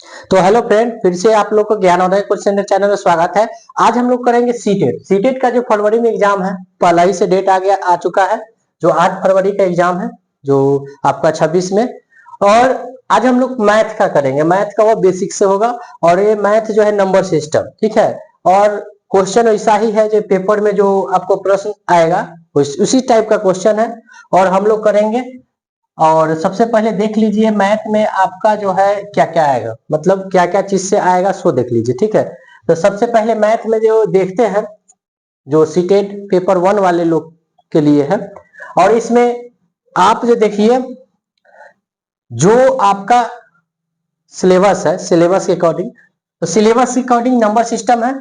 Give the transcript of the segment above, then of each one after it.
तो hello friend, फिर से आप लोग को ज्ञानोदय कोचिंग सेंटर चैनल में स्वागत है। आज हम लोग करेंगे सीटेट का जो फरवरी में एग्जाम है, पहला ही से डेट आ चुका है। जो 8 फरवरी का एग्जाम है, जो आपका 26 में। और आज हम लोग मैथ का करेंगे। मैथ का वो बेसिक से होगा। और ये मैथ जो है नंबर सिस्टम, ठीक है। और क्वेश्चन ऐसा ही है जो पेपर में जो आपको प्रश्न आएगा उसी टाइप का क्वेश्चन है। और हम लोग करेंगे। और सबसे पहले देख लीजिए मैथ में आपका जो है क्या क्या आएगा, मतलब क्या क्या चीज से आएगा सो देख लीजिए, ठीक है। तो सबसे पहले मैथ में जो देखते हैं, जो सीटेट पेपर 1 वाले लोग के लिए है। और इसमें आप जो देखिए, जो आपका सिलेबस है, सिलेबस के अकॉर्डिंग, तो सिलेबस के अकॉर्डिंग नंबर सिस्टम है,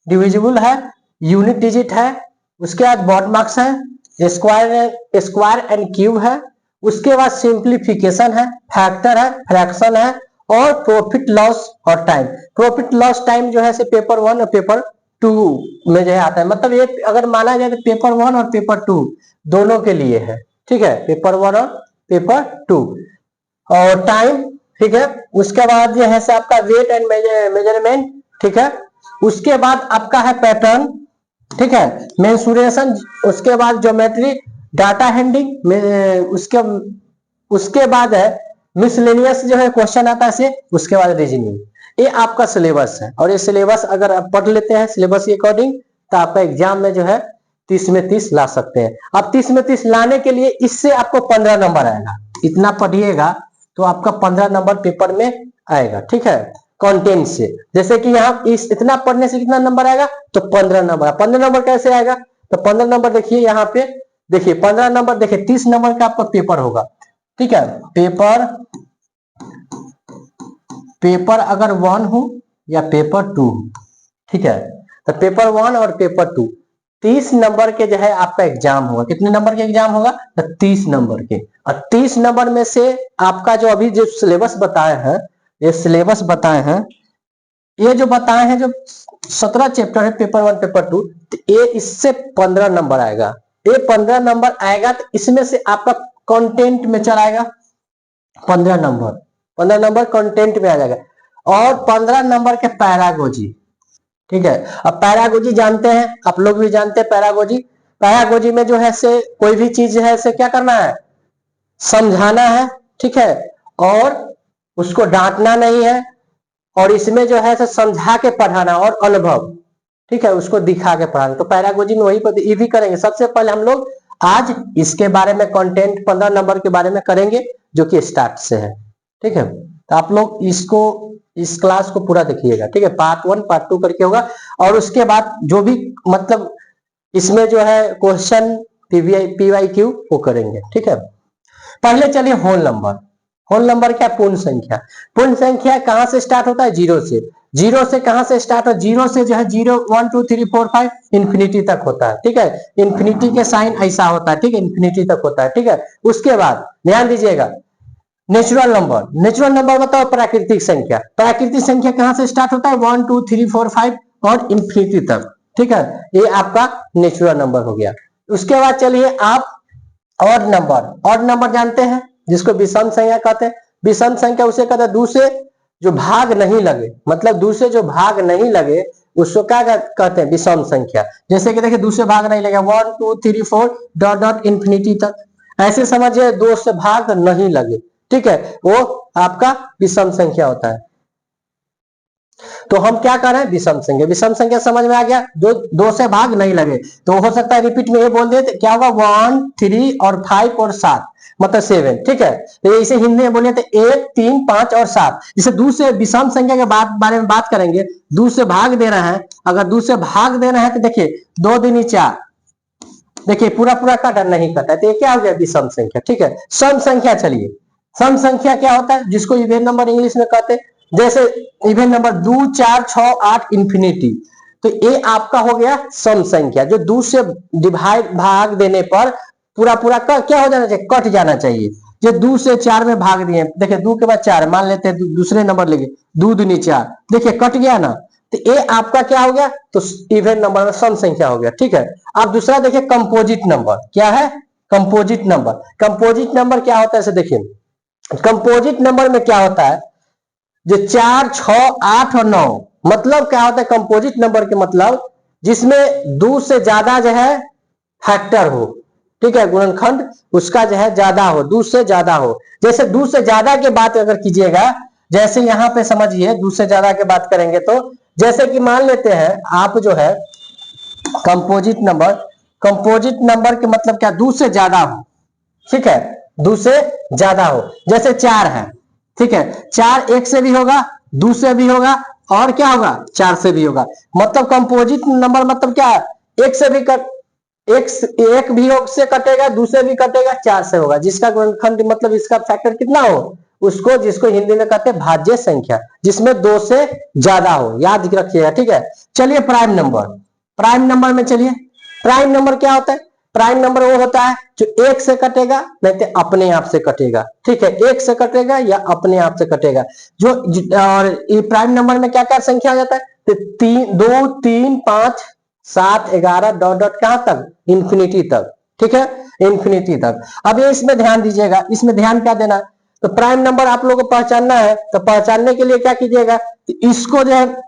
डिविजिबल है, यूनिट डिजिट है, उसके बाद बॉड मार्क्स है, स्क्वायर एंड क्यूब है, उसके बाद सिंप्लीफिकेशन है, फैक्टर है, फ्रैक्शन है, और प्रॉफिट लॉस और टाइम। प्रॉफिट लॉस टाइम जो है से पेपर 1 और पेपर 2 में जो है आता है। मतलब ये अगर माना जाए तो पेपर 1 और पेपर 2 दोनों के लिए है, ठीक है। पेपर 1 और पेपर 2 और टाइम, ठीक है। उसके बाद ये है से आपका वेट एंड मेजरमेंट, ठीक है। उसके बाद आपका है पैटर्न, ठीक है, मेंसुरेशन। उसके बाद ज्योमेट्री, डाटा हैंडलिंग, उसके उसके बाद है मिसलेनियस जो है क्वेश्चन आता है से। उसके बाद रीजनिंग। ये आपका सिलेबस है। और ये सिलेबस अगर आप पढ़ लेते हैं सिलेबस के अकॉर्डिंग, तो आपका एग्जाम में जो है 30 में 30 ला सकते हैं। अब 30 में 30 लाने के लिए इससे आपको 15 नंबर आएगा। इतना पढ़िएगा तो आपका 15 नंबर पेपर में आएगा, ठीक है, कंटेंट से। जैसे कि यहाँ इस इतना पढ़ने से कितना नंबर आएगा, तो 15 नंबर। 15 नंबर कैसे आएगा, तो 15 नंबर देखिए यहाँ पे, देखिए 15 नंबर, देखिए 30 नंबर का आपका पेपर होगा, ठीक है। पेपर पेपर अगर 1 हो या पेपर 2, ठीक है। तो पेपर 1 और पेपर 2 30 नंबर के जो है आपका एग्जाम होगा। कितने नंबर के एग्जाम होगा, तो 30 नंबर के। और 30 नंबर में से आपका जो अभी जो सिलेबस बताए हैं, ये सिलेबस बताए हैं, ये जो बताए हैं, जो 17 चैप्टर है पेपर 1 पेपर 2, तो ये इससे 15 नंबर आएगा। ये 15 नंबर आएगा तो इसमें से आपका कंटेंट में चलाएगा 15 नंबर। 15 नंबर कंटेंट में आ जाएगा। और 15 नंबर के पैरागोजी, ठीक है। अब पैरागोजी जानते हैं, आप लोग भी जानते हैं पैरागोजी। पैरागोजी में जो है से कोई भी चीज है से क्या करना है, समझाना है, ठीक है। और उसको डांटना नहीं है। और इसमें जो है समझा के पढ़ाना और अनुभव, ठीक है, उसको दिखा के पढ़ाना। तो पैरागोजी में वही ये भी करेंगे। सबसे पहले हम लोग आज इसके बारे में कंटेंट 15 नंबर के बारे में करेंगे, जो कि स्टार्ट से है, ठीक है। तो आप लोग इसको, इस क्लास को पूरा देखिएगा, ठीक है। पार्ट 1 पार्ट 2 करके होगा। और उसके बाद जो भी मतलब इसमें जो है क्वेश्चन पीवाईक्यू वो करेंगे, ठीक है। पहले चलिए होल नंबर। होल नंबर क्या, पूर्ण संख्या। पूर्ण संख्या कहां से स्टार्ट होता है, जीरो से। जीरो से कहां से स्टार्ट हो, जीरो से जो है 0 1 2 3 4 5 इंफिनिटी तक होता है, ठीक है। इंफिनिटी के साइन ऐसा होता है, ठीक है, इंफिनिटी तक होता है, ठीक है। उसके बाद ध्यान दीजिएगा, नेचुरल नंबर। नेचुरल नंबर बताओ, प्राकृतिक संख्या। प्राकृतिक संख्या कहां से स्टार्ट होता है, 1 2 3 4 5 और इंफिनिटी तक, ठीक है। ये आपका नेचुरल नंबर हो गया। उसके बाद चलिए आप ऑड नंबर। ऑड नंबर जानते हैं, जिसको विषम संख्या कहते हैं। विषम संख्या उसे कहते हैं दूसरे जो भाग नहीं लगे, मतलब दूसरे जो भाग नहीं लगे उसको क्या कहते हैं, विषम संख्या। जैसे कि देखिए दूसरे भाग नहीं लगे, 1 2 3 4 डॉट डॉट इंफिनिटी तक, ऐसे समझिए दो से भाग नहीं लगे, ठीक है, वो आपका विषम संख्या होता है। तो हम क्या कर रहे हैं, विषम संख्या। विषम संख्या समझ में आ गया, जो दो से भाग नहीं लगे। तो हो सकता है रिपीट में ये बोल दे, क्या होगा, 1 3 और 5 और 7, मतलब 7, ठीक है। तो इसे हिंदी में बोले तो 1 3 5 और 7। जैसे दो से विषम संख्या के बारे में बात करेंगे, दो से भाग दे रहा है। अगर दो से भाग दे रहा है तो देखिए 2 दूनी 4, देखिए पूरा पूरा काटा नहीं कटा, तो ये क्या हो गया, विषम संख्या, ठीक है। सम संख्या, चलिए सम संख्या क्या होता है, जिसको इवेन नंबर इंग्लिश में कहते हैं। जैसे इवेन नंबर 2 4 6 8 इंफिनिटी, तो ये आपका हो गया सम संख्या, जो 2 से डिवाइड भाग देने पर पूरा पूरा क्या हो जाना चाहिए, कट जाना चाहिए। जो 2 से 4 में भाग दिए, देखिए 2 के बाद 4 मान लेते हैं, दूसरे नंबर लेंगे, 2 दूनी 4, देखिए कट गया ना। तो ये आपका क्या हो गया, तो इवेन नंबर में सम संख्या हो गया, ठीक है। अब दूसरा देखिए कंपोजिट नंबर। क्या है, कंपोजिट नंबर। कंपोजिट नंबर क्या होता है, देखिए कंपोजिट नंबर में क्या होता है, जो 4, 6, 8 और 9 मतलब क्या होता है कंपोजिट नंबर के मतलब जिसमें 2 से ज्यादा जो है फैक्टर हो, ठीक है, गुणनखंड उसका जो है ज्यादा हो, 2 से ज्यादा हो। जैसे 2 से ज्यादा की बात अगर कीजिएगा, जैसे यहाँ पे समझिए 2 से ज्यादा की बात करेंगे तो जैसे कि मान लेते हैं आप जो है कंपोजिट नंबर के मतलब क्या 2 से ज्यादा हो, ठीक है, 2 से ज्यादा हो। जैसे 4 है, ठीक है, 4 1 से भी होगा, 2 से भी होगा और क्या होगा 4 से भी होगा। मतलब कंपोजिट नंबर मतलब क्या है, एक से भी कट एक भी से कटेगा, 2 से भी कटेगा, 4 से होगा, जिसका गुणनखंड मतलब इसका फैक्टर कितना हो उसको, जिसको हिंदी में कहते हैं भाज्य संख्या, जिसमें 2 से ज्यादा हो, याद रखिएगा, ठीक है। चलिए प्राइम नंबर में चलिए, प्राइम नंबर क्या होता है, प्राइम नंबर वो होता है जो 1 से कटेगा नहीं तो अपने आप से कटेगा, ठीक है, 1 से कटेगा या अपने आप से कटेगा। जो और ये प्राइम नंबर में क्या क्या संख्या आ जाता है, तो 2, 3, 5, 7, 11 डॉट डॉट कहां तक, इंफिनिटी तक, ठीक है, इंफिनिटी तक। अब ये इसमें ध्यान दीजिएगा, इसमें ध्यान क्या देना, तो प्राइम नंबर आप लोगों को पहचानना है, तो पहचानने के लिए क्या कीजिएगा, इसको जो है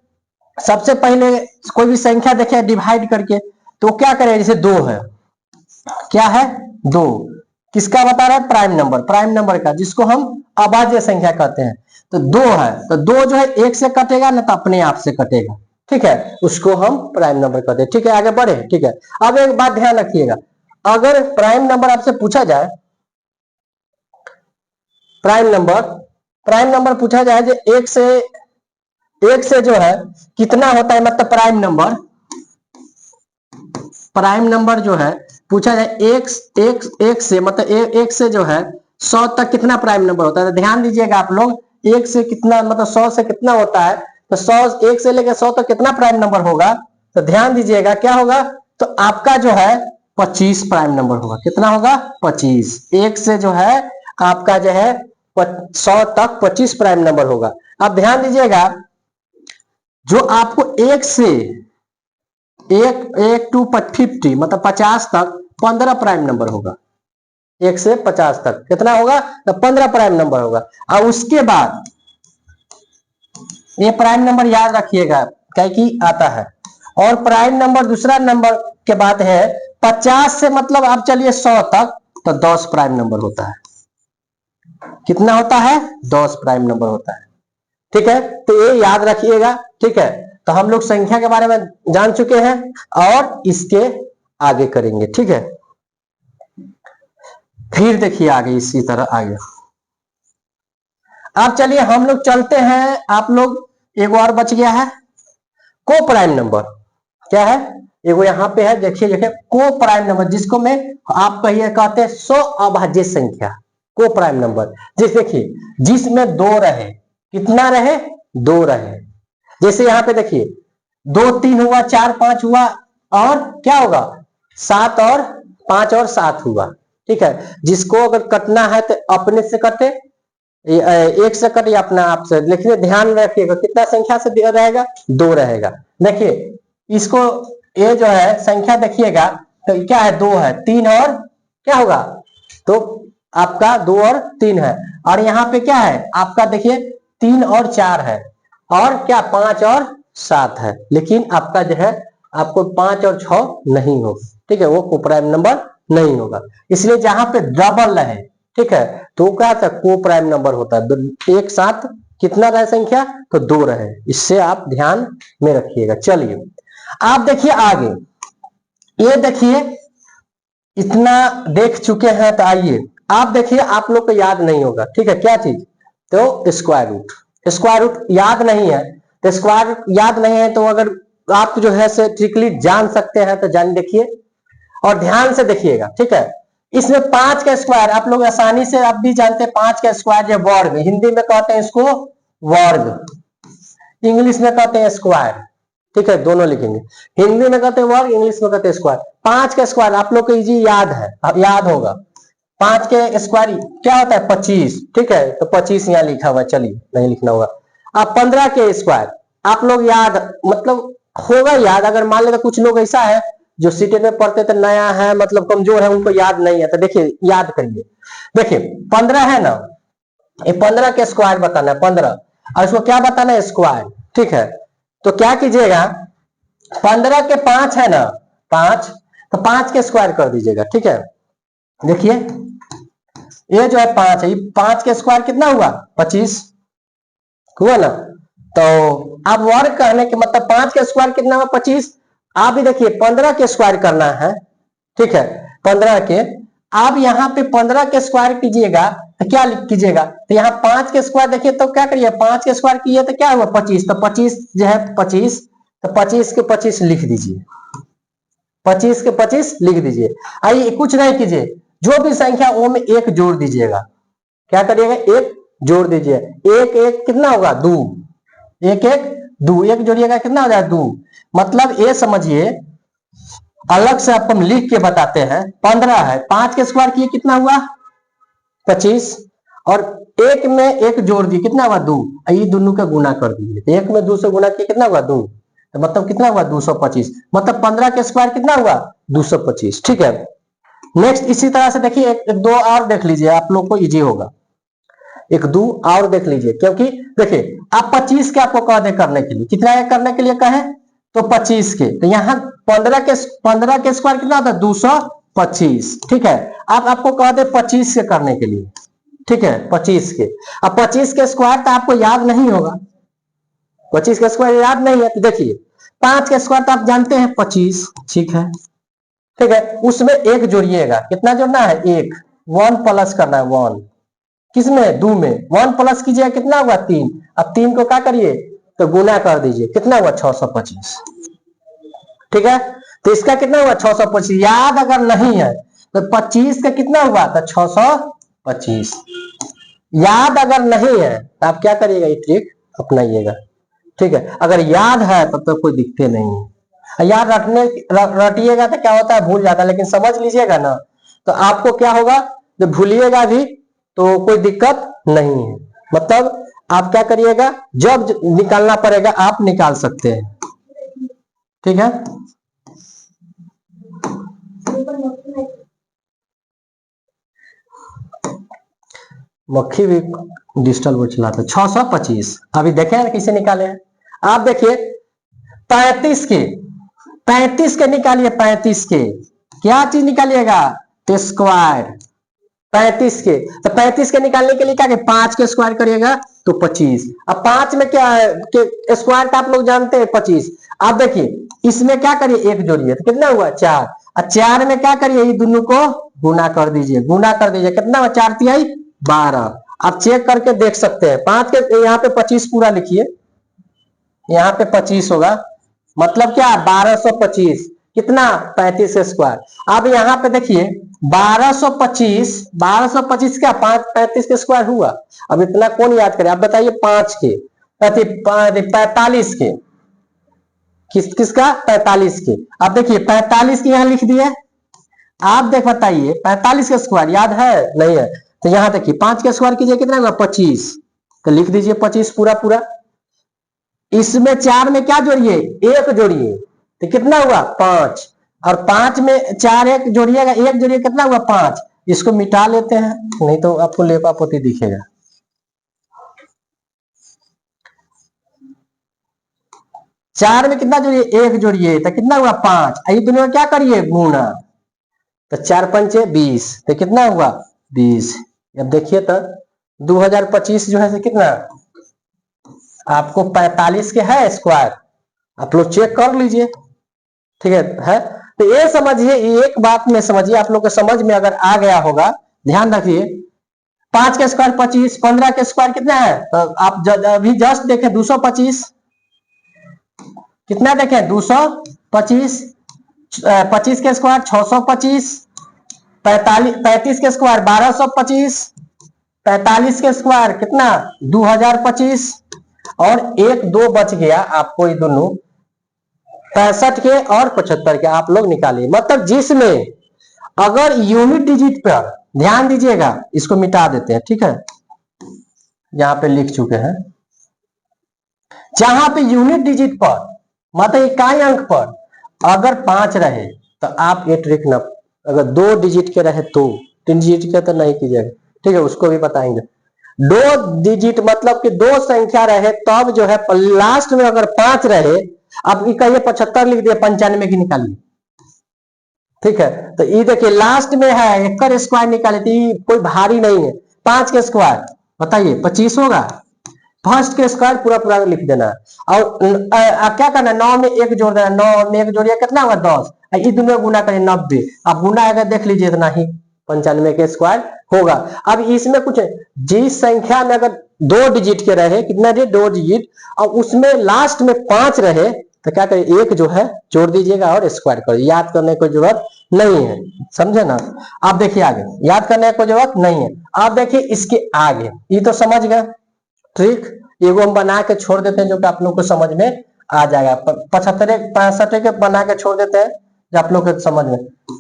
सबसे पहले कोई भी संख्या देखे डिवाइड करके, तो क्या करें, जैसे 2 है, क्या है 2, किसका बता रहा है, प्राइम नंबर का, जिसको हम अभाज्य संख्या कहते हैं। तो 2 है, तो 2 जो है 1 से कटेगा ना तो अपने आप से कटेगा, ठीक है, उसको हम प्राइम नंबर कहते हैं, ठीक है, आगे बढ़े, ठीक है। अब एक बात ध्यान रखिएगा, अगर प्राइम नंबर आपसे पूछा जाए, प्राइम नंबर पूछा जाए जो 1 से जो है कितना होता है, मतलब प्राइम नंबर जो है पूछा जाए एक से मतलब एक से जो है 100 तक कितना प्राइम नंबर होता है, तो ध्यान दीजिएगा आप लोग, 1 से कितना मतलब 100 से कितना होता है, तो 100 1 से लेकर 100 तक कितना प्राइम नंबर होगा, तो ध्यान दीजिएगा क्या होगा, तो आपका जो है 25 प्राइम नंबर होगा, कितना होगा 25, 1 से जो है आपका जो है 100 तक 25 प्राइम नंबर होगा। अब ध्यान दीजिएगा, जो आपको 1 से 1 टू 50 मतलब 50 तक 15 प्राइम नंबर होगा, 1 से 50 तक कितना होगा, तो 15 प्राइम नंबर होगा। और उसके बाद ये प्राइम नंबर याद रखिएगा क्या कि आता है, और प्राइम नंबर दूसरा नंबर के बाद है 50 से मतलब आप चलिए 100 तक, तो 10 प्राइम नंबर होता है, कितना होता है 10 प्राइम नंबर होता है, ठीक है, तो ये याद रखिएगा, ठीक है। तो हम लोग संख्या के बारे में जान चुके हैं और इसके आगे करेंगे, ठीक है। फिर देखिए आगे इसी तरह आगे, अब चलिए हम लोग चलते हैं, आप लोग एक और बच गया है को प्राइम नंबर, क्या है एगो यहाँ पे है, देखिए को प्राइम नंबर, जिसको मैं आप कहिए कहते हैं 100 अभाज्य संख्या, को प्राइम नंबर, जिस देखिए जिसमें 2 रहे, कितना रहे 2 रहे, जैसे यहाँ पे देखिए 2 3 हुआ, 4 5 हुआ, और क्या होगा 7 और 5 और 7 हुआ, ठीक है। जिसको अगर कटना है तो अपने से कटे, 1 से कटे या अपना आप से, देखिए ध्यान रखिएगा कितना संख्या से रहेगा 2 रहेगा। देखिए इसको ये जो है संख्या देखिएगा तो क्या है 2 है, 3 और क्या होगा, तो आपका 2 और 3 है, और यहाँ पे क्या है आपका देखिए 3 और 4 है, और क्या 5 और 7 है, लेकिन आपका जो है आपको 5 और 6 नहीं हो, ठीक है, वो को प्राइम नंबर नहीं होगा। इसलिए जहां पे डबल रहे, ठीक है, तो क्या था को प्राइम नंबर होता है, एक साथ कितना रहे संख्या, तो 2 रहे, इससे आप ध्यान में रखिएगा। चलिए आप देखिए आगे, ये देखिए इतना देख चुके हैं, तो आइए आप देखिए, आप लोग को याद नहीं होगा, ठीक है, क्या चीज, तो स्क्वायर रूट याद नहीं है, तो स्क्वायर रूट याद नहीं है, तो अगर आप जो है से ट्रिकली जान सकते हैं तो जान देखिए और ध्यान से देखिएगा, ठीक है। इसमें 5 का स्क्वायर आप लोग आसानी से आप भी जानते हैं, 5 का स्क्वायर या वर्ग, हिंदी में कहते हैं इसको वर्ग, इंग्लिश में कहते हैं स्क्वायर, ठीक है, दोनों लिखेंगे, हिंदी में कहते हैं वर्ग, इंग्लिश में कहते हैं स्क्वायर। 5 का स्क्वायर आप लोग को इजी याद है, याद होगा, 5 के स्क्वायर क्या होता है 25, ठीक है, तो 25 यहाँ लिखा हुआ, चलिए नहीं लिखना होगा। अब 15 के स्क्वायर आप लोग याद मतलब होगा याद, अगर मान लेते कुछ लोग ऐसा है जो सीटे में पढ़ते थे, नया है मतलब कमजोर है, उनको याद नहीं है, तो देखिए याद करिए, देखिए 15 है ना, ये 15 के स्क्वायर बताना है 15, और इसको क्या बताना है, स्क्वायर। ठीक है, तो क्या कीजिएगा, 15 के 5 है ना, 5, तो 5 के स्क्वायर कर दीजिएगा। ठीक है, देखिए ये जो है 5 है, ये 5 के स्क्वायर कितना हुआ, 25 हुआ ना। तो अब वर्ग कहने के मतलब 5 के स्क्वायर कितना हुआ, 25। आप भी देखिए 15 के स्क्वायर करना है। ठीक है, 15 के, आप यहाँ पे 15 के स्क्वायर कीजिएगा तो क्या कीजिएगा, तो यहाँ 5 के स्क्वायर देखिए तो क्या करिए, 5 के स्क्वायर किए तो क्या हुआ, 25, तो 25 जो है 25, तो 25 के 25 लिख दीजिए, 25 के 25 लिख दीजिए। आइए कुछ नहीं कीजिए, जो भी संख्या वो में एक जोड़ दीजिएगा। क्या करिएगा, एक जोड़ दीजिए, एक एक कितना होगा, 2, एक एक 2, एक जोड़िएगा कितना हो जाएगा, 2। मतलब ये समझिए, अलग से आपको हम लिख के बताते हैं, 15 है, 5 के स्क्वायर किए कितना हुआ, 25, और एक में एक जोड़ दिए कितना हुआ, 2, ये दोनों का गुना कर दीजिए, एक में 2 से गुना किए कितना हुआ, 2, तो मतलब कितना हुआ, 225, मतलब 15 के स्क्वायर कितना हुआ, 225। ठीक है, नेक्स्ट इसी तरह से देखिए एक दो और देख लीजिए, आप लोग को इजी होगा, एक दो और देख लीजिए, क्योंकि देखिए आप 25 के आपको कह दे करने के लिए, कितना करने के लिए कहे तो 25 के, तो यहाँ 15 के स्क्वायर कितना होता है, 225। ठीक है, आप आपको कह दे 25 के करने के लिए, ठीक है 25 के, अब 25 के स्क्वायर तो आपको याद नहीं होगा, 25 का स्क्वायर याद नहीं है, तो देखिए 5 का स्क्वायर तो आप जानते हैं 25। ठीक है, ठीक है, उसमें एक जोड़िएगा, कितना जोड़ना है, एक, 1 प्लस करना है, 1 किसमें, 2 में, 1 प्लस कीजिएगा कितना हुआ, 3, अब 3 को क्या करिए तो गुना कर दीजिए, कितना हुआ, 625। ठीक है, तो इसका कितना हुआ, 625, याद अगर नहीं है तो 25 का कितना हुआ, तो 625, याद अगर नहीं है तो आप क्या करिएगा, ये ट्रिक अपनाइएगा। ठीक है, अगर याद है तब तो कोई दिक्कत नहीं है, याद रटिएगा तो क्या होता है, भूल जाता है, लेकिन समझ लीजिएगा ना तो आपको क्या होगा, जब भूलिएगा भी तो कोई दिक्कत नहीं है। मतलब आप क्या करिएगा, जब निकालना पड़ेगा आप निकाल सकते हैं। ठीक है, मक्खी भी डिजिटल बोर्ड चलाता है। 625 अभी देखे हैं किसे निकाले हैं, आप देखिए 35 के, 35 के निकालिए, 35 के क्या चीज निकालिएगा, तो स्क्वायर 35 के, तो 35 के निकालने के लिए क्या, 5 के स्क्वायर करिएगा तो 25, अब 5 में क्या है कि स्क्वायर का आप लोग जानते हैं 25। आप देखिए इसमें क्या करिए, एक जोड़िए तो कितना हुआ, 4, और 4 में क्या करिए, ये दोनों को गुना कर दीजिए, गुना कर दीजिए कितना हुआ, 4 तिहाई 12। आप चेक करके देख सकते हैं, 5 के यहाँ पे 25 पूरा लिखिए, यहाँ पे 25 होगा, मतलब क्या 1225, कितना 35 के स्क्वायर। अब यहाँ पे देखिए 1225, 1225 क्या 35 के स्क्वायर हुआ। अब इतना कौन याद करे, आप बताइए, 5 के 45 के, किसका 45 के, आप देखिए 45 के यहाँ लिख दिए, आप देख बताइए 45 का स्क्वायर याद है नहीं है, तो यहाँ देखिए 5 का स्क्वायर कीजिए कितना होगा, 25, तो लिख दीजिए 25 पूरा पूरा। इसमें 4 में क्या जोड़िए, एक जोड़िए तो कितना हुआ, 5, और 5 में 4 एक जोड़िएगा, एक जोड़िए कितना हुआ, 5, इसको मिटा लेते हैं नहीं तो आपको लेपापोती दिखेगा। चार में कितना जोड़िए, एक जोड़िए तो कितना हुआ, 5, ये दोनों क्या करिए, गुना, तो 4 पंचे 20, तो कितना हुआ 20। अब देखिए तो 2025 जो है कितना, आपको 45 के है स्क्वायर, आप लोग चेक कर लीजिए। ठीक है, तो ये समझिए, एक बात में समझिए, आप लोग को समझ में अगर आ गया होगा, ध्यान रखिए 5 के स्क्वायर 25, 15 के स्क्वायर कितना है, तो आप अभी जस्ट देखें 225, कितना देखें 225, 25 के स्क्वायर 625, 35 के स्क्वायर 1225, 45 के स्क्वायर कितना 2025, और एक दो बच गया आपको, ये दोनों 65 के और 75 के आप लोग निकालिए। मतलब जिसमें अगर यूनिट डिजिट पर ध्यान दीजिएगा, इसको मिटा देते हैं। ठीक है, यहां पे लिख चुके हैं, जहां पे यूनिट डिजिट पर मतलब इकाई अंक पर अगर 5 रहे तो आप ये ट्रिक ना, अगर 2 डिजिट के रहे तो 3 डिजिट के तो नहीं कीजिएगा। ठीक है, उसको भी बताएंगे। दो डिजिट मतलब कि दो संख्या रहे तब जो है लास्ट में अगर 5 रहे, अब कहिए 75 लिख दिए, 95 की निकालिए। ठीक है, तो ये देखिए लास्ट में है 1 का स्क्वायर निकाले तो कोई भारी नहीं है, 5 के स्क्वायर बताइए 25 होगा। फर्स्ट के स्क्वायर पूरा पूरा लिख देना और क्या करना, 9 में 1 जोड़ देना, 9 में 1 जोड़िए कितना होगा 10, ये दोनों गुना करें 90, अब गुना अगर देख लीजिए इतना ही 95 के स्क्वायर होगा। अब इसमें कुछ जिस संख्या में अगर 2 डिजिट के रहे, कितना दे 2 डिजिट, और उसमें लास्ट में 5 रहे तो क्या करें, एक जो है जोड़ दीजिएगा और स्क्वायर करिए, याद करने की जरूरत नहीं है, समझे ना। आप देखिए आगे, याद करने की जरूरत नहीं है। आप देखिए इसके आगे, ये तो समझ गए ट्रिक, एगो हम बना के छोड़ देते हैं जो कि आप लोग को समझ में आ जाएगा। 75 65 के बना के छोड़ देते हैं जो आप लोग को समझ में,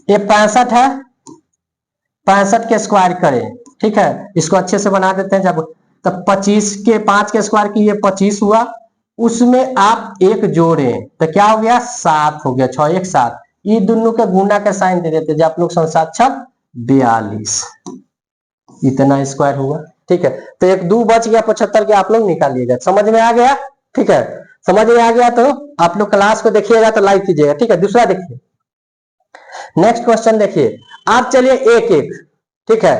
ये 65 है, 65 के स्क्वायर करें, ठीक है, इसको अच्छे से बना देते हैं। जब तब 25 के 5 के स्क्वायर की ये 25 हुआ, उसमें आप एक जोड़े तो क्या हो गया 7 हो गया, 6 1 7, ये दोनों के गुना का साइन दे देते हैं, आप लोग 7 6 42, इतना स्क्वायर हुआ। ठीक है, तो 1 2 बच गया 75 के, आप लोग निकालिएगा। समझ में आ गया? ठीक है, समझ में आ गया तो आप लोग क्लास को देखिएगा तो लाइक कीजिएगा। ठीक है, दूसरा देखिए, नेक्स्ट क्वेश्चन देखिए। आप चलिए एक एक, ठीक है,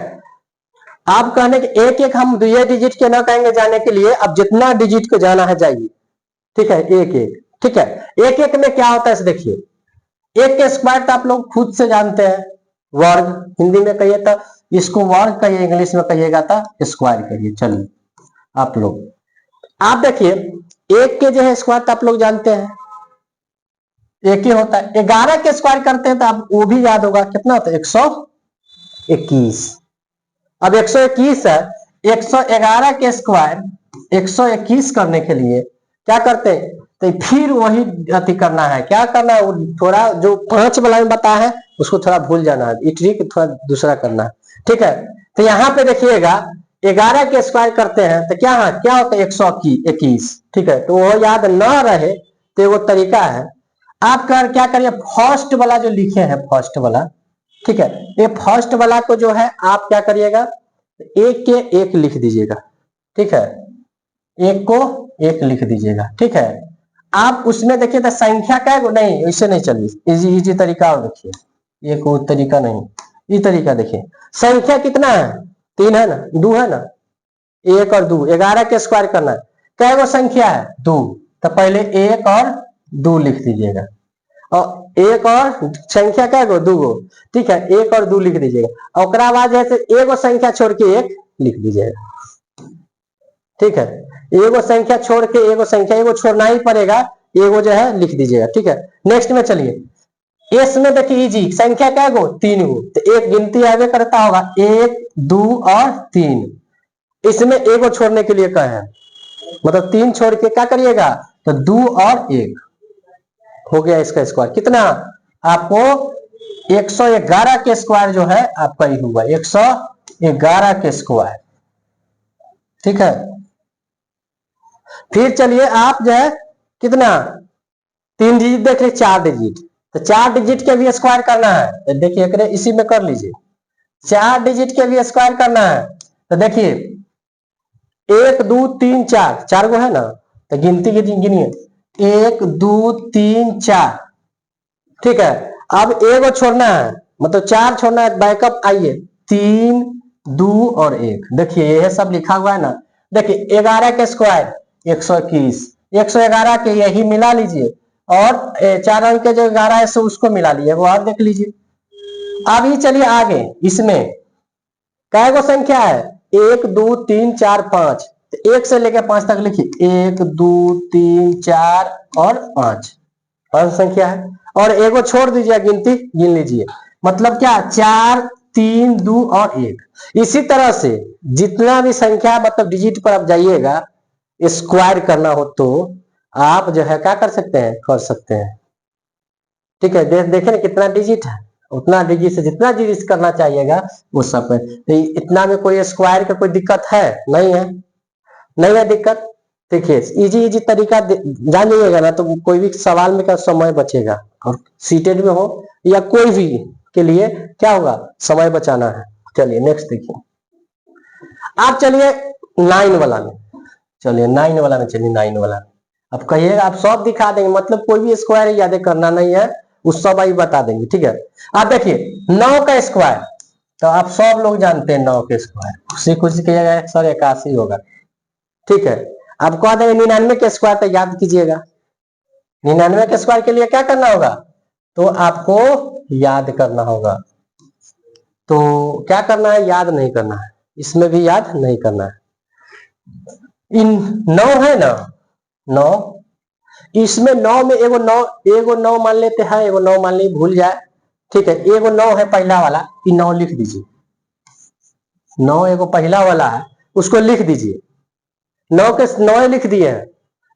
आप कहने के एक एक हम 2 डिजिट के ना कहेंगे जाने के लिए, अब जितना डिजिट को जाना है जाइए। ठीक है, एक एक, ठीक है, एक एक में क्या होता है देखिए, एक के स्क्वायर तो आप लोग खुद से जानते हैं, वर्ग, हिंदी में कहिए तो इसको वर्ग कहिए, इंग्लिश में कहिएगा तो स्क्वायर कहिए। चलिए आप लोग, आप देखिए एक के जो है स्क्वायर तो आप लोग जानते हैं एक ही होता है, 11 के स्क्वायर करते हैं तो आप वो भी याद होगा कितना होता है 121। अब 121 है, 111 के स्क्वायर 121 करने के लिए क्या करते हैं, तो फिर वही अति करना है, क्या करना है, थोड़ा जो 5 वाला में बताया है उसको थोड़ा भूल जाना है, ये ट्रिक थोड़ा दूसरा करना है। ठीक है, तो यहाँ पे देखिएगा 11 के स्क्वायर करते हैं तो क्या है, क्या होता है 121। ठीक है, तो वो याद ना रहे तो वो तरीका है, आप क्या करिए फर्स्ट वाला जो लिखे हैं फर्स्ट वाला, ठीक है, ये फर्स्ट वाला को जो है आप क्या करिएगा, एक के एक लिख दीजिएगा। ठीक है, एक को एक लिख दीजिएगा। ठीक है, आप उसमें देखिए तो संख्या क्या है, नहीं इससे नहीं चलिए, इजी तरीका और देखिए, ये कोई तरीका नहीं, ये तरीका देखिए, संख्या कितना है 3 है ना, 2 है ना, 1 और 2, 11 के स्क्वायर करना है, क्या वो संख्या है 2, तो पहले 1 और 2 लिख दीजिएगा, और 1 और संख्या क्या है 2 गो। ठीक है, 1 और 2 लिख दीजिएगा, और बाद जैसे एगो संख्या छोड़ के 1 लिख दीजिएगा। ठीक है, एगो संख्या छोड़ के एगो संख्या, एगो छोड़ना ही पड़ेगा, एगो जो है लिख दीजिएगा। ठीक है, नेक्स्ट में चलिए, इसमें देखिए इजी, संख्या क्या गो 3 गो, तो एक गिनती आगे करता होगा 1 2 और 3, इसमें एगो छोड़ने के लिए कहे हैं, मतलब 3 छोड़ के क्या करिएगा, तो 2 और 1 हो गया इसका स्क्वायर, कितना आपको 111 के स्क्वायर जो है आपका ही हुआ 111 के स्क्वायर। ठीक है, फिर चलिए आप जो है कितना 3 डिजिट देख लीजिए, 4 डिजिट, तो 4 डिजिट के भी स्क्वायर करना है, तो देखिए इसी में कर लीजिए, 4 डिजिट के भी स्क्वायर करना है, तो देखिए 1 2 3 4, 4 गो है ना, तो गिनती गिनिए 1 2 3 4। ठीक है, अब एगो छोड़ना है, मतलब 4 छोड़ना है, बैकअप आइए 3 2 और 1, देखिए यह सब लिखा हुआ है ना, देखिए 11 के स्क्वायर 121, 111 के यही मिला लीजिए, और 4 अंक के जो 11 है सो उसको मिला लीजिए, वो और देख लीजिए। अभी चलिए आगे, इसमें क्या गो संख्या है 1 2 3 4 5, तो 1 से लेकर 5 तक लिखिए 1 2 3 4 और 5 संख्या है, और एगो छोड़ दीजिए, गिनती गिन लीजिए, मतलब क्या 4 3 2 और 1। इसी तरह से जितना भी संख्या मतलब डिजिट पर आप जाइएगा, स्क्वायर करना हो तो आप जो है क्या कर सकते हैं, कर सकते हैं। ठीक है, देखें कितना डिजिट है, उतना डिजिट से जितना डिजिट करना चाहिएगा वो सब है, तो इतना में कोई स्क्वायर का कोई दिक्कत है नहीं है, नहीं है दिक्कत। देखिए इजी तरीका जान जाइएगा ना, तो कोई भी सवाल में का समय बचेगा, और सीटेड में हो या कोई भी के लिए क्या होगा, समय बचाना है। चलिए नेक्स्ट देखिए, आप चलिए 9 वाला में। चलिए 9 वाला में, चलिए 9 वाला में। अब कहिएगा आप सब दिखा देंगे, मतलब कोई भी स्क्वायर याद करना नहीं है, उस सब ही बता देंगे, ठीक है। आप देखिए 9 का स्क्वायर, तो आप सब लोग जानते हैं 9 के स्क्वायर, खुशी खुशी कहिएगा सर 81 होगा, ठीक है। आप कह देंगे 99 के स्क्वायर, तो याद कीजिएगा 99 के स्क्वायर के लिए क्या करना होगा, तो आपको याद करना होगा। तो क्या करना है, याद नहीं करना है, इसमें भी याद नहीं करना है। इन 9 है ना, 9, इसमें 9 में एगो 9 मान लेते हैं, एगो 9 मान ली, भूल जाए, ठीक है। एगो 9 है पहला वाला, ये 9 लिख दीजिए, 9 एगो पहला वाला है, उसको लिख दीजिए। 9 के 9 लिख दिए हैं,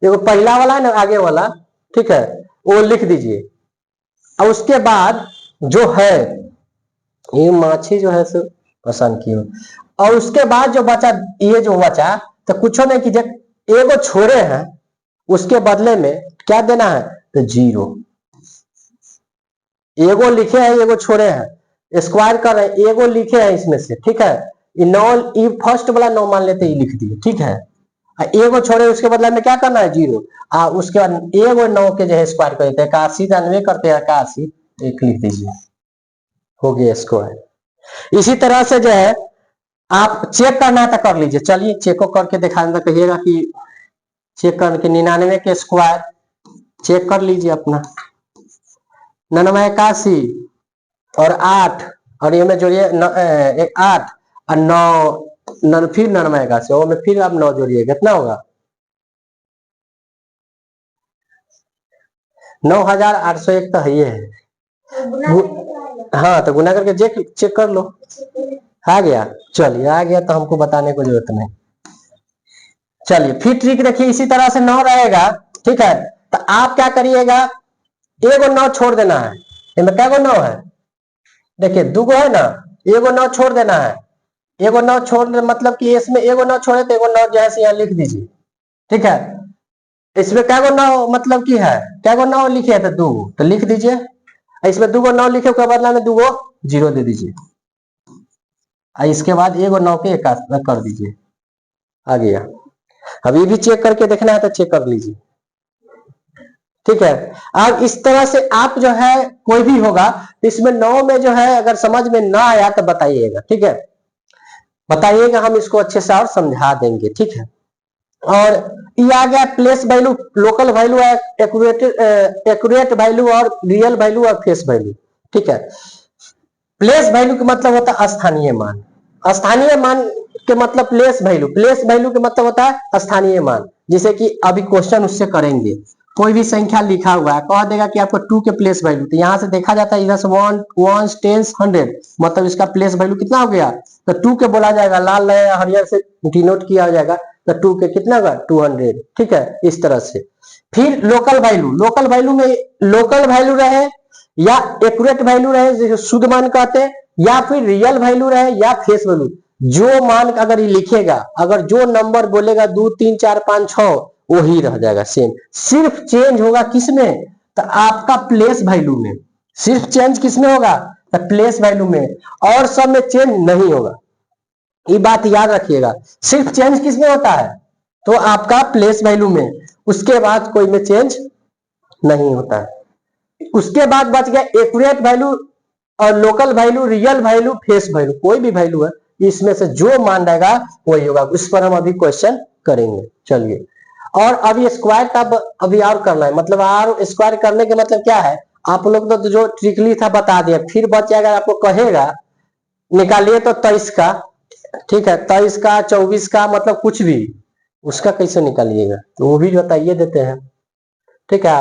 एगो पहला वाला है ना आगे वाला, ठीक है, वो लिख दीजिए। और उसके बाद जो है ये माछी जो है सो पसंद की, और उसके बाद जो बचा, ये जो बचा, तो कुछ नहीं कीजिए, एगो छोड़े हैं, उसके बदले में क्या देना है, तो 0। एगो लिखे हैं, एगो छोड़े हैं, स्क्वायर कर रहे हैं, एगो लिखे हैं इसमें से, ठीक है। ये 9, ये फर्स्ट वाला 9 मान लेते हैं, लिख दिए, ठीक है। एगो छोड़े, उसके बदले में क्या करना है, 0। उसके बाद एगो 9 के जो है स्क्वायर कर देते हैं, 81 99 करते हैं, 81 एक लिख दीजिए, हो गया स्क्वायर। इसी तरह से जो है आप चेक करना है तो कर लीजिए, चलिए चेको करके दिखाने, कहिएगा कि चेक करके 99 के स्क्वायर चेक कर लीजिए अपना, 99 81 और 8, और ये में जोड़िए 8 और 9, फिर 99 81, और में फिर आप 9 जोड़िए, कितना होगा, 9801 तो है, हाँ तो गुना करके चेक कर लो, आ गया, चलिए आ गया, तो हमको बताने को जरूरत नहीं। चलिए फिर ट्रिक देखिए, इसी तरह से 9 रहेगा, ठीक है। तो आप क्या करिएगा, एगो 9 छोड़ देना है, इनमें क्या गो 9 है, देखिए 2 गो है ना, एगो 9 छोड़ देना है, एगो 9 छोड़, मतलब कि इसमें एगो 9 छोड़े तो एगो 9 जैसे यहाँ लिख दीजिए, ठीक है। इसमें क्या गो 9 मतलब की है, क्या गो 9 लिखे तो 2, तो लिख दीजिए। इसमें 2 गो 9 लिखे के बदला में 2 गो 0 दे दीजिए, इसके बाद एगो 9 के 81 कर दीजिए, आ गया। अब ये भी चेक करके देखना है तो चेक कर लीजिए, ठीक है। अब इस तरह से आप जो है कोई भी होगा, इसमें 9 में जो है अगर समझ में ना आया तो बताइएगा, ठीक है, बताइएगा, हम इसको अच्छे से और समझा देंगे, ठीक है। और ये आ गया place value, local value, accurate value और रियल वैल्यू और फेस वैल्यू, ठीक है। प्लेस वैल्यू का मतलब होता है स्थानीय मान, स्थानीय मान के मतलब प्लेस वैल्यू, प्लेस वैल्यू के मतलब होता है स्थानीय मान। जैसे कि अभी क्वेश्चन उससे करेंगे, कोई भी संख्या लिखा हुआ है, कह देगा कि आपको 2 के प्लेस वैल्यू, तो यहाँ से देखा जाता है, इधर से 1 1 10 100, मतलब इसका प्लेस वैल्यू कितना हो गया, तो 2 के बोला जाएगा, लाल हरियर से डिनोट किया जाएगा, तो 2 के कितना होगा 200, ठीक है, इस तरह से। फिर लोकल वैल्यू, लोकल वैल्यू में लोकल वैल्यू रहे या एक्यूरेट वैल्यू रहे जिसे शुद्ध मान कहते हैं, या फिर रियल वैल्यू रहे या फेस वैल्यू, जो मान अगर ये लिखेगा, अगर जो नंबर बोलेगा 2 3 4 5 6 वही रह जाएगा सेम, सिर्फ चेंज होगा किसमें, तो आपका प्लेस वैल्यू में, सिर्फ चेंज किसमें होगा, तो प्लेस वैल्यू में, और सब में चेंज नहीं होगा, ये बात याद रखिएगा। सिर्फ चेंज किसमें होता है, तो आपका प्लेस वैल्यू में, उसके बाद कोई में चेंज नहीं होता है। उसके बाद बच गया एक्यूरेट वैल्यू और local value, real value, face value, कोई भी वैल्यू है, इसमें से जो मान रहेगा वही होगा। उस पर हम अभी क्वेश्चन करेंगे, चलिए। और अभी स्क्वायर का अभी और करना है, मतलब और स्क्वायर करने के मतलब क्या है, आप लोग तो जो ट्रिकली था बता दिया, फिर बच जाएगा, आपको कहेगा निकालिए तो 23 का, ठीक है, 23 का 24 का, मतलब कुछ भी, उसका कैसे निकालिएगा, तो वो भी बताइए देते हैं, ठीक है,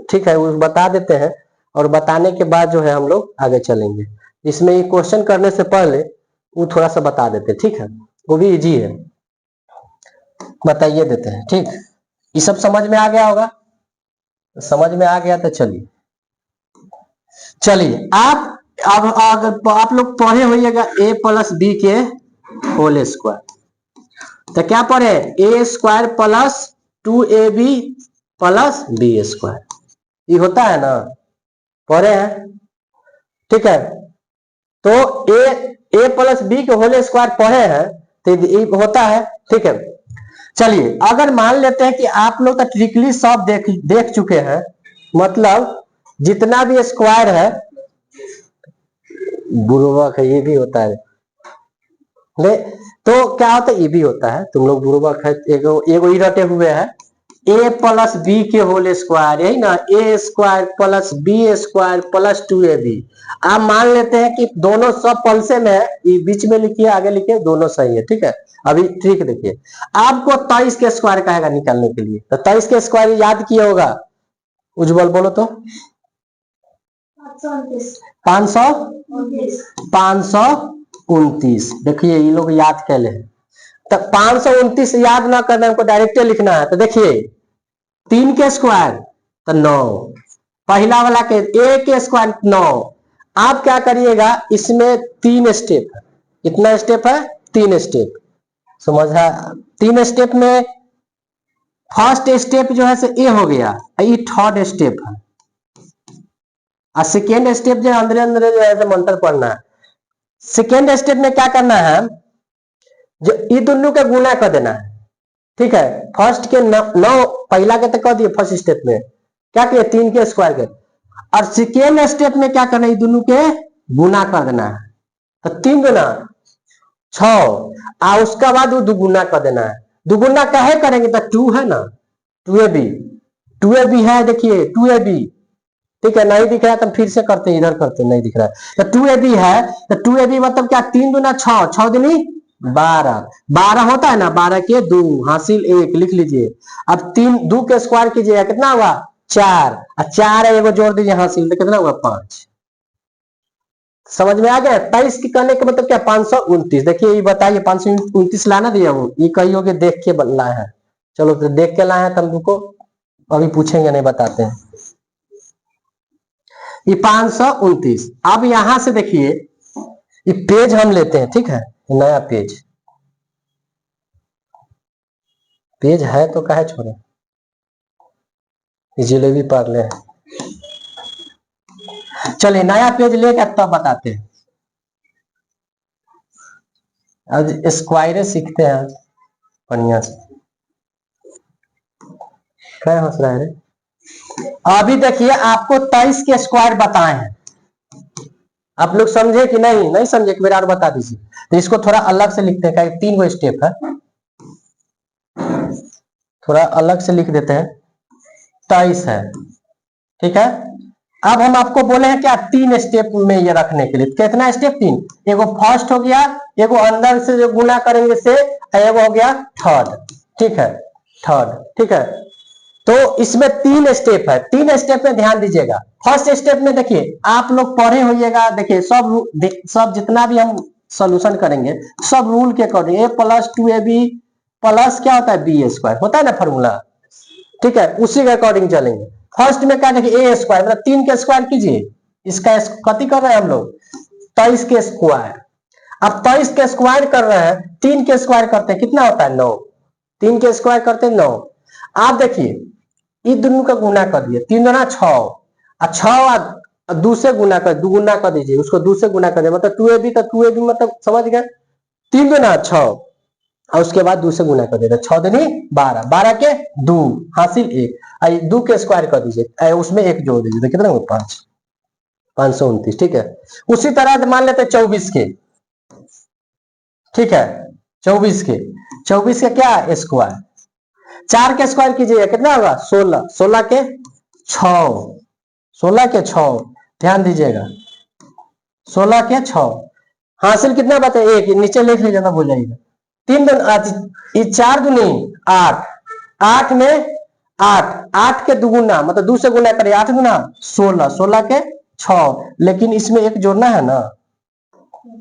ठीक है, वो बता देते हैं, और बताने के बाद जो है हम लोग आगे चलेंगे। इसमें ये क्वेश्चन करने से पहले वो थोड़ा सा बता देते हैं, ठीक है, वो भी इजी है, बताइए देते हैं, ठीक। ये सब समझ में आ गया होगा, समझ में आ गया तो चलिए, चलिए आप अब अगर आप लोग पढ़े होइएगा a प्लस बी के होल स्क्वायर, तो क्या पढ़े, A square plus 2ab plus B square, ये होता है ना, पढ़े हैं, ठीक है। तो ए प्लस बी के होल स्क्वायर पढ़े हैं, तो ये होता है, ठीक है। चलिए अगर मान लेते हैं कि आप लोग तो ट्रिकली सब देख चुके हैं, मतलब जितना भी स्क्वायर है, बुर्बक है ये भी होता है, ले तो क्या होता है ये भी होता है, तुम लोग बुर्बक है, एगो ही रटे हुए है, ए प्लस बी के होल स्क्वायर, यही ना, A square plus B square plus 2ab। आप मान लेते हैं कि दोनों सब पलसे में है, ये बीच में लिखिए आगे लिखिए, दोनों सही है, ठीक है। अभी ट्रिक देखिए, आपको 23 के स्क्वायर कहेगा निकालने के लिए, तो 23 के स्क्वायर याद किया होगा, उज्जवल बोलो तो 529। देखिए ये लोग याद कर ले, तो 529 याद ना करना, हमको डायरेक्ट लिखना है। तो देखिए 3 के स्क्वायर तो 9, पहला वाला के ए के स्क्वायर 9। आप क्या करिएगा, इसमें 3 स्टेप है, कितना स्टेप है, 3 स्टेप, समझा। 3 स्टेप में फर्स्ट स्टेप जो है से ए हो गया, ये थर्ड स्टेप है, और सेकेंड स्टेप जो अंदर अंदर जो है मंत्र पढ़ना है। सेकेंड स्टेप में क्या करना है, जो ये दोनों का गुना कर देना है, ठीक है। फर्स्ट के 9 पहला के तो कर दिए, फर्स्ट स्टेप में क्या किए 3 के स्क्वायर के, और सेकेंड स्टेप में क्या करना है, दोनों के गुना कर देना है, तो 3 गुना 6, और उसका बाद वो दुगुना कर देना है। दुगुना कहे करेंगे तो 2 है ना, 2ab है, देखिए 2ab, ठीक है। नहीं दिख रहा है तो फिर से करते हैं, इधर करते हैं, नहीं दिख रहा है तो 2ab है, तो 2ab मतलब क्या, 3 दूना 6, 6 दूनी 12, 12 होता है ना, 12 के 2 हासिल 1 लिख लीजिए। अब 3 2 के स्क्वायर कीजिएगा, कितना हुआ 4, और 4 है एगो जोड़ दीजिए हासिल, तो कितना हुआ 5। समझ में आ गया। 23 की करने का मतलब क्या, 529। देखिए ये बताइए 529 लाना दिया वो, ये कहियो के देख के लाए हैं, चलो तो देख के लाए हैं, तब रुको अभी पूछेंगे, नहीं बताते हैं। ये 529। अब यहां से देखिए ये पेज हम लेते हैं, ठीक है, नया पेज, पेज है तो काहे छोड़े, जिलेबी पार्ले है। चलिए नया पेज लेकर तब बताते हैं, आज स्क्वायरे सीखते हैं आज बढ़िया से। क्या हंस रहा है रे? अभी देखिए आपको 23 के स्क्वायर बताए हैं, आप लोग समझे कि नहीं, नहीं समझे कि मेरा और बता दीजिए। तो इसको थोड़ा अलग से लिखते हैं, 3 गो स्टेप है, थोड़ा अलग से लिख देते हैं। 23 है, ठीक है। अब हम आपको बोले हैं क्या, 3 स्टेप में ये रखने के लिए, कितना स्टेप 3, एगो फर्स्ट हो गया, एगो अंदर से जो गुना करेंगे से, एगो हो गया थर्ड, ठीक है, थर्ड, ठीक है। तो इसमें 3 स्टेप है, 3 स्टेप में ध्यान दीजिएगा। फर्स्ट स्टेप में देखिए आप लोग पढ़े होइएगा, देखिए सब जितना भी हम सॉल्यूशन करेंगे सब रूल के according, a plus 2ab plus क्या होता है बी स्क्वायर, होता है ना फॉर्मूला, ठीक है, उसी के अकॉर्डिंग चलेंगे। फर्स्ट में क्या देखिए ए स्क्वायर, मतलब 3 के स्क्वायर कीजिए, इसका कति कर रहे हैं हम लोग 23 के स्क्वायर। अब 23 के स्क्वायर कर रहे हैं, 3 के स्क्वायर करते हैं कितना होता है 9, 3 के स्क्वायर करते हैं 9। आप देखिए ये दोनों का गुना कर दिए, 3 दूना 6, 6 दूसरे गुना कर, दुगुना कर दीजिए, उसको दूसरे गुना कर दीजिए, मतलब 2ab, तो 2ab मतलब समझ गए, 3 दूना 6, और उसके बाद दूसरे गुना कर देगा, 6 दूनी 12, 12 के 2 हासिल 1, 2 के स्क्वायर कर दीजिए, उसमें 1 जोड़ दीजिए, तो कितना 5, 529, ठीक है। उसी तरह मान लेते 24 के, ठीक है, 24 के क्या स्क्वायर, 4 के स्क्वायर कीजिएगा कितना होगा 16, 16 के 6, 16 के 6, ध्यान दीजिएगा 16 के 6 हासिल कितना बचे 1, नीचे लिख लीजिए ना भूल जाइएगा। 3 दूनी 4 दूनी 8, 8 में 8, 8 के दुगुना मतलब 2 से गुना करिए, 8 गुना 16, 16 के 6, लेकिन इसमें 1 जोड़ना है ना,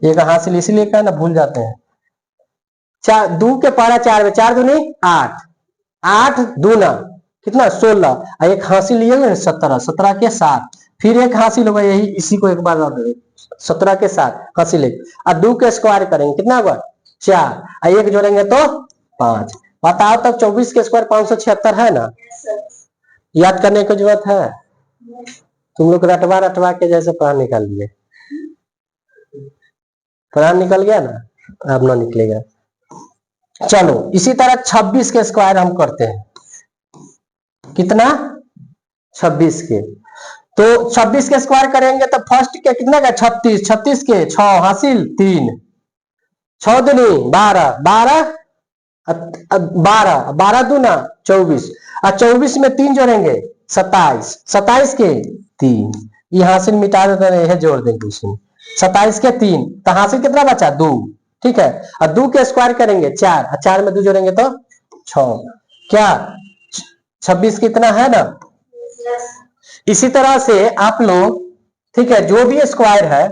एक हासिल इसीलिए क्या ना भूल जाते हैं। 2 के पारा 4 में 4 दूनी 8, 8 दूना कितना 16, और एक हासिल लिए 17, 17 के 7, फिर एक हासिल होगा, यही इसी को एक बार 17 के 7 हासिल 1, और 2 के स्क्वायर करेंगे कितना होगा 4, और 1 जोड़ेंगे तो 5। बताओ तब 24 के स्क्वायर 576 है ना, याद करने की जरूरत है, तुम लोग रटवा रटवा के जैसे प्राण निकाल लिए, प्राण निकल गया ना, अब ना निकलेगा। चलो इसी तरह 26 के स्क्वायर हम करते हैं। कितना? 26 के। तो 26 के स्क्वायर करेंगे तो फर्स्ट के कितना का 36, 36 के 6 हासिल 3, 6 दूनी 12, 12 12, 12 दूना 24, और 24 में 3 जोड़ेंगे 27, 27 के 3, ये हासिल मिटा देते हैं, जोड़ देंगे इसमें 27 के 3, तो हासिल कितना बचा 2, ठीक है। और 2 के स्क्वायर करेंगे 4, और 4 में 2 जोड़ेंगे तो 6, क्या 26 कितना है ना। इसी तरह से आप लोग, ठीक है, जो भी स्क्वायर है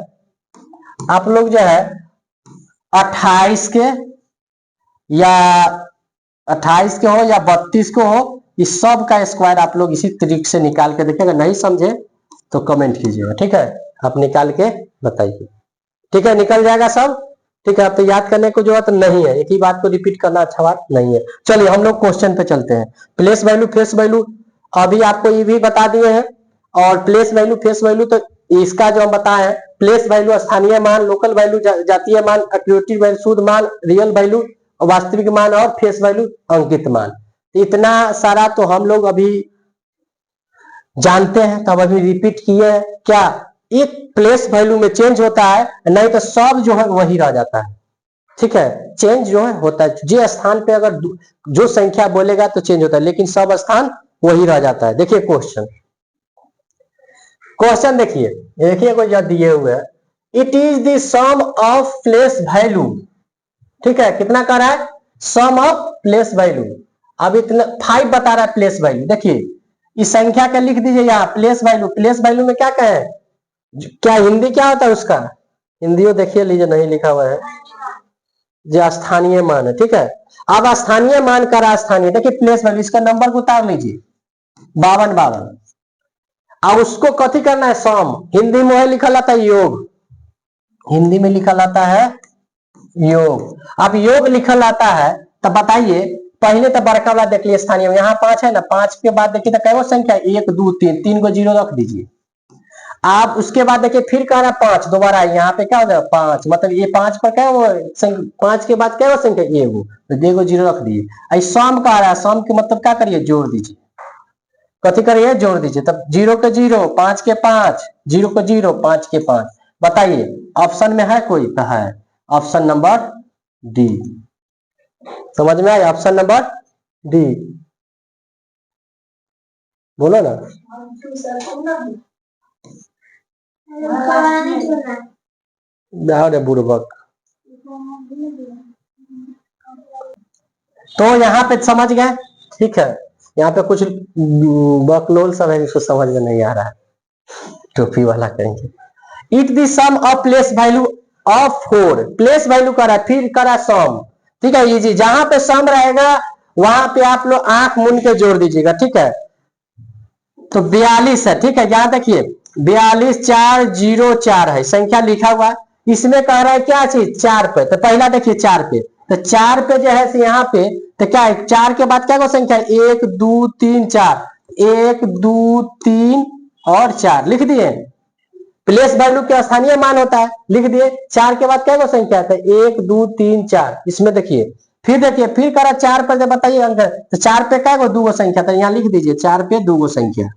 आप लोग जो है 28 के या 28 के हो या 32 को हो, इस सब का स्क्वायर आप लोग इसी तरीके से निकाल के देखिएगा। नहीं समझे तो कमेंट कीजिएगा, ठीक है, आप निकाल के बताइए, ठीक है, निकल जाएगा सब, ठीक है। अब तो याद करने को जरूरत नहीं है, एक ही बात को रिपीट करना अच्छा बात नहीं है। चलिए हम लोग क्वेश्चन पे चलते हैं। प्लेस वैल्यू फेस वैल्यू अभी आपको ये भी बता दिए हैं, और प्लेस वैल्यू फेस वैल्यू तो इसका जो हम बताए हैं, प्लेस वैल्यू स्थानीय मान, लोकल वैल्यू जातीय मान, एक्यूरेटिव वैल्यू शुद्ध मान, रियल वैल्यू वास्तविक मान, और फेस वैल्यू अंकित मान। इतना सारा तो हम लोग अभी जानते हैं, तब अभी रिपीट किए हैं। क्या एक प्लेस वैल्यू में चेंज होता है, नहीं तो सब जो है वही रह जाता है, ठीक है। चेंज जो है होता है, जो स्थान पे अगर जो संख्या बोलेगा तो चेंज होता है, लेकिन सब स्थान वही रह जाता है। देखिए क्वेश्चन, क्वेश्चन देखिए, देखिए कोई जो दिए हुए है, it is the sum of place value, ठीक है, कितना कर रहा है, सम ऑफ प्लेस वैल्यू। अब इतना 5 बता रहा है प्लेस वैल्यू। देखिए इस संख्या का लिख दीजिए यहाँ प्लेस वैल्यू। प्लेस वैल्यू में क्या कहें, क्या हिंदी क्या होता है उसका, हिंदी देखिए लीजिए, नहीं लिखा हुआ है, जो स्थानीय मान है, ठीक है। अब स्थानीय मान का स्थानीय, देखिए प्लेस वैल्यू, इसका नंबर को उतार लीजिए 52 52। अब उसको कथी करना है, सम, हिंदी में लिखा लाता है योग, हिंदी में लिखा लाता है योग। अब योग लिखल आता है तो बताइए, पहले तो बड़का वाला देख लिया स्थानीय, यहाँ 5 है ना, 5 के बाद देखिए तो कैसे संख्या 1 2 3, 3 को 0 रख दीजिए। आप उसके बाद देखिए फिर कह रहा 5 दोबारा, यहाँ पे क्या हो जाएगा 5, मतलब ये 5 पर क्या वो 5 के बाद क्या वो संख्या ये वो, तो 2 को 0 रख दिए। सम कह रहा है, सम के मतलब क्या करिए, जोड़ दीजिए, कथी करिए, जोड़ दीजिए। तब 0 के 0, 5 के 5, 0 को 0, 5 के 5। बताइए ऑप्शन में है कोई, तो है ऑप्शन नंबर डी। समझ में आया, ऑप्शन नंबर डी, बोलो ना। बुड़बक, तो यहाँ पे समझ गए, ठीक है। यहाँ पे कुछ बकलोल सब है, इसको समझ में नहीं आ रहा है, टोपी वाला कहेंगे। It the sum of place value of 4, place value करा फिर करा सम, ठीक है। इजी, जहां पे सम रहेगा वहां पे आप लोग आंख मूंद के जोड़ दीजिएगा, ठीक है। तो 42 है, ठीक है, यहाँ देखिए 42 4 0 4 है संख्या लिखा हुआ, इसमें कह रहा है क्या चीज 4 पे, तो पहला देखिए 4 पे, तो 4 पे जो है यहाँ पे तो क्या है, 4 के बाद क्या को संख्या 1 2 3 4, 1 2 3 और 4 लिख दिए। प्लेस वैल्यू के स्थानीय मान होता है, लिख दिए। 4 के बाद क्या को संख्या है, 1 2 3 4, इसमें देखिए फिर करा 4 पर, जब बताइए अंक, तो 4 पे क्या को 2 संख्या, तो यहाँ लिख दीजिए 4 पे 2 संख्या।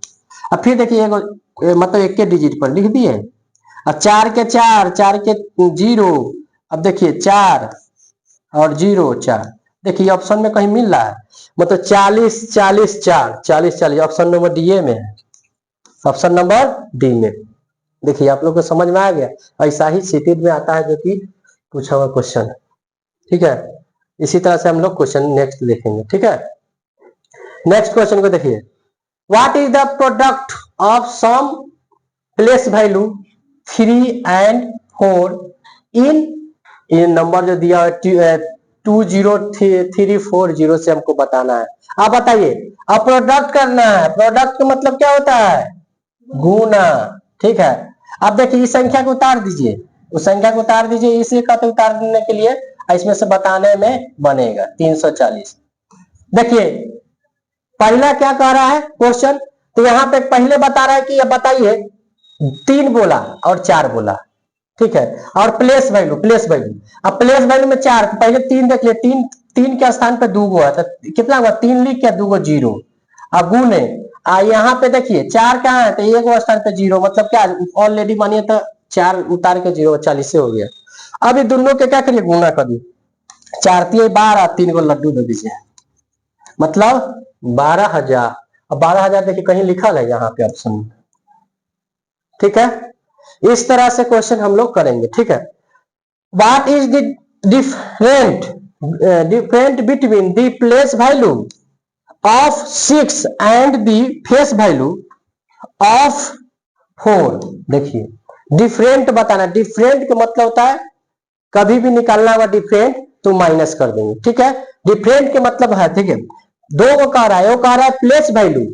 अब फिर देखिए मतलब एक के डिजिट पर लिख दिए, और 4 के 4, 4 के 0, अब देखिए 4 और 0 4, देखिए ऑप्शन में कहीं मिल रहा है, मतलब 40 40 4, 40 40 ऑप्शन नंबर डी में है, ऑप्शन नंबर डी में। देखिए आप लोग को समझ में आ गया, ऐसा ही सीटेड में आता है जो कि पूछा हुआ क्वेश्चन, ठीक है। इसी तरह से हम लोग क्वेश्चन नेक्स्ट देखेंगे, ठीक है। नेक्स्ट क्वेश्चन को देखिए, what is the product of sum place value 3 and 4 in number जो दिया है 20340 से हमको बताना है। आप बताइए, अब प्रोडक्ट करना है, प्रोडक्ट का मतलब क्या होता है, गुना, ठीक है। अब देखिए इस संख्या को उतार दीजिए, उस संख्या को उतार दीजिए, इसी का तो उतार देने के लिए इसमें से बताने में बनेगा 340। देखिए पहला क्या कह रहा है क्वेश्चन, तो यहाँ पे पहले बता रहा है कि बताइए 3 बोला और 4 बोला, ठीक है। और प्लेस वैल्यू, अब प्लेस वैल्यू में 4, पहले 3 देख लिए, 3 के स्थान पे 2 गो है तो कितना हुआ 3 लिख के 2 गो 0 अब गुने यहाँ पे देखिए 4 कहाँ है तो 1 गो स्थान पे 0 मतलब क्या ऑलरेडी मानिए तो 4 उतार के 0 40 से हो गया। अब ये दोनों के क्या करिए गुना कर दिए 4 3 12 3 गो लड्डू दे दीजिए मतलब 12,000। अब 12,000 देखिए कहीं लिखा है यहाँ पे ऑप्शन में, ठीक है। इस तरह से क्वेश्चन हम लोग करेंगे, ठीक है। What is the different between the place value of 6 and the face value of 4। देखिए डिफरेंट बताना, डिफरेंट का मतलब होता है कभी भी निकालना हुआ डिफरेंट तो माइनस कर देंगे, ठीक है। डिफरेंट के मतलब है, ठीक है, 2 को कह रहा है, वो कह रहा है प्लेस वैल्यू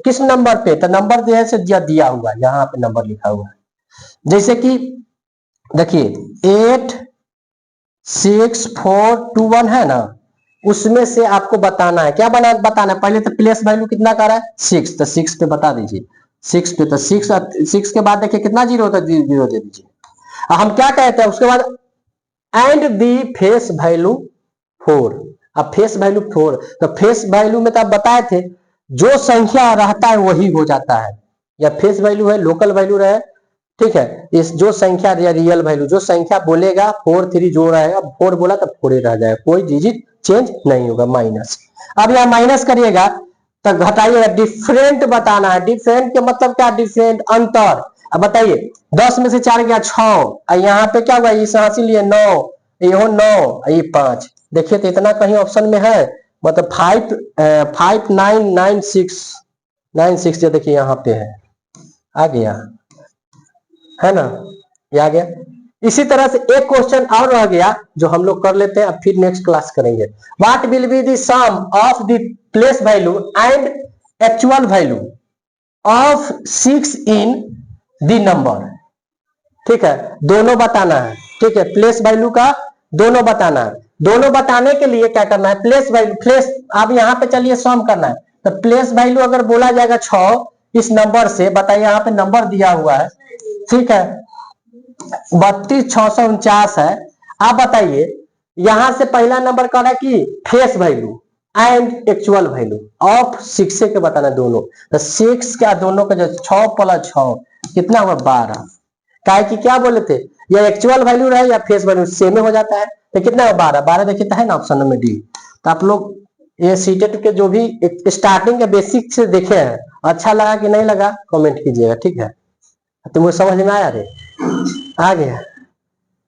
किस नंबर पे, तो नंबर जो है से दिया हुआ है, यहाँ पे नंबर लिखा हुआ है। जैसे कि देखिए 8 6 4 2 1 है ना, उसमें से आपको बताना है क्या बताना है। पहले तो प्लेस वैल्यू कितना कर रहा है 6, तो 6 पे बता दीजिए 6 पे, तो 6 के बाद देखिए कितना 0 होता है 0 दे दीजिए। हम क्या कहते हैं उसके बाद एंड दी फेस वैल्यू 4। अब फेस वैल्यू 4 तो फेस वैल्यू में तो आप बताए थे जो संख्या रहता है वही हो जाता है, या फेस वैल्यू है लोकल वैल्यू रहे, ठीक है। इस जो संख्या या रियल वैल्यू जो संख्या बोलेगा 4 3 जो रहेगा 4 बोला तो 4 ही रह जाएगा, कोई डिजिट चेंज नहीं होगा माइनस। अब यहाँ माइनस करिएगा तो घटाइएगा, डिफरेंट बताना है। डिफरेंट के मतलब क्या, डिफरेंट अंतर। अब बताइए 10 में से 4 गया 6, यहाँ पे क्या हुआ इस हासिल ये 9, ये 9 ये 5। देखिए तो इतना कहीं ऑप्शन में है मतलब 5 9 9 6 जो देखिए यहाँ पे है आ गया है ना, ये आ गया। इसी तरह से एक क्वेश्चन और रह गया जो हम लोग कर लेते हैं, अब फिर नेक्स्ट क्लास करेंगे। What will be the sum of the place value and actual value of 6 in the number, ठीक है, दोनों बताना है, ठीक है। प्लेस वैल्यू का दोनों बताना है। दोनों बताने के लिए क्या करना है, प्लेस वैल्यू प्लेस अब यहाँ पे चलिए सम करना है, तो प्लेस वैल्यू अगर बोला जाएगा 6 इस नंबर से, बताइए यहाँ पे नंबर दिया हुआ है, ठीक है 32,649 है। आप बताइए यहां से पहला नंबर कह रहा है कि face value and actual value of 6 के बताना दोनों, तो 6 का दोनों का जो 6 + 6 कितना हुआ 12। क्या कि क्या बोले थे या एक्चुअल वैल्यू रहे या फेस वैल्यू सेम हो जाता है, तो कितना है 12 देखिए है ना ऑप्शन नंबर डी। तो आप लोग ये सीटेट के जो भी स्टार्टिंग के बेसिक से देखे हैं, अच्छा लगा कि नहीं लगा कमेंट कीजिएगा, ठीक है। तो मुझे समझ में आया रे, आ गया।